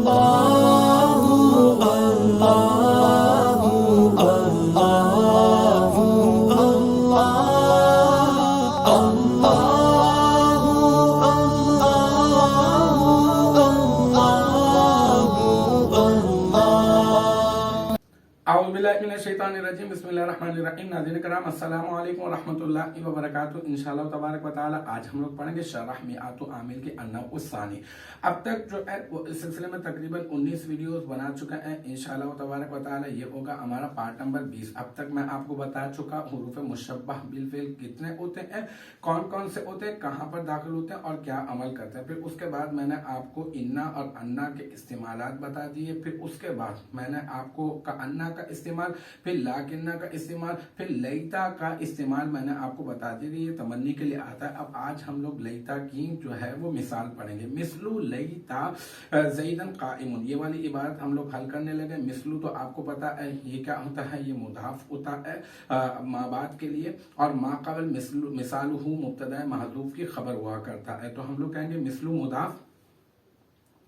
औज़ुबिल्लाहिमिनश्शैतानिर्रजीम बिस्मिल्लाहिर्रहमानिर्रहीम। नाज़रीन कराम अस्सलामु अलैकुम वरहमतुल्लाहि व बरकातुहू। इंशाअल्लाह तबारक व तआला आज हम लोग पढ़ेंगे शरह मिआतु आमिल के अन्नउस्सानी। अब तक जो है वो इस सिलसिले में तकरीबन 19 वीडियोस बना चुका है। इंशाअल्लाह तबारक व तआला ये होगा हमारा पार्ट नंबर 20। अब तक मैं आपको बता चुका हुरूफ मुशब्बह बिल फ़िल कितने होते हैं, कौन कौन से होते हैं, कहाँ पर दाखिल होते हैं और क्या अमल करते हैं। फिर उसके बाद मैंने आपको इन्ना और अन्ना के इस्तेमालात बता दिए। फिर उसके बाद मैंने आपको का अन्ना का इस्तेमाल, फिर लाकिन्ना का इस्तेमाल, फिर लईता का इस्तेमाल मैंने आपको बता दिया। ये तमन्नी के लिए आता है। अब आज हम लोग लईता की जो है वो मिसाल पढ़ेंगे। मिसलू लईता ज़ैदन काइमुन, ये वाली इबारत हम लोग हल करने लगे। मिसलू तो आपको पता है ये क्या होता है, ये मुदाफ होता है माबाद के लिए, और माक़बल मिसालुहु मुब्तदा महज़ूफ की खबर हुआ करता है। तो हम लोग कहेंगे मिसलू मुदाफ,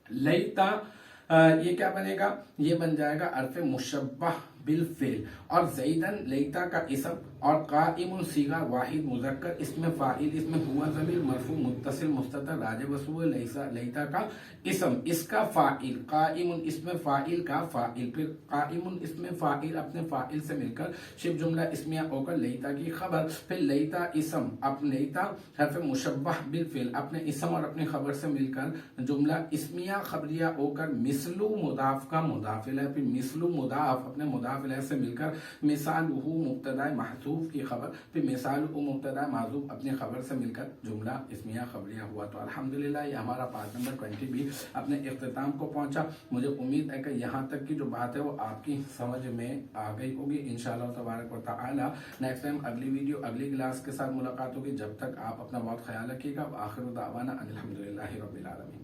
लईता ये क्या बनेगा, ये बन जाएगा अर्फ़ मुशब्बह बिल फ़िल, और ज़ैदन लईता का इसम, और काइमुन सीगा वाहिद मुज़क्कर, इसमें फ़ाइल, इसमें हुआ ज़मीर मरफ़ू मुत्तसिल मुस्ततर राजिब वसू लईसा लईता का इसम, इसका फ़ाइल, काइमुन इसमें फ़ाइल का फ़ाइल, फिर काइमुन इसमें फ़ाइल अपने फ़ाइल से मिलकर शिब जुमला इसमिया होकर लईता की खबर, फिर लईता इसम अपने लईता हर्फ़ मुशब्बह बिल फ़िल अपने इसम और अपनी खबर से मिलकर जुमला इसमिया खबरिया होकर मिसलू मुदाफ का मुदाफिल है, फिर मिसलू मुदाफ अपने मुदाफिल से मिलकर मिसालुहु मुब्तदा महज़ूफ की खबर, फिर मिसालुहु मुब्तदा महज़ूफ अपनी खबर से मिलकर जुमला इसमिया खबरिया हुआ। तो अल्हम्दुलिल्लाह ये हमारा पार्ट नंबर 20 भी अपने इख्तिताम को पहुंचा। मुझे उम्मीद है कि यहाँ तक की जो बात है वो आपकी समझ में आ गई होगी। इंशाअल्लाह तबारक व तआला नेक्स्ट टाइम अगली वीडियो अगली क्लास के साथ मुलाकात होगी। जब तक आप अपना बहुत ख्याल रखिएगा। आखिर दावाना अनिल हम्दुलिल्लाहि रब्बिल आलमीन।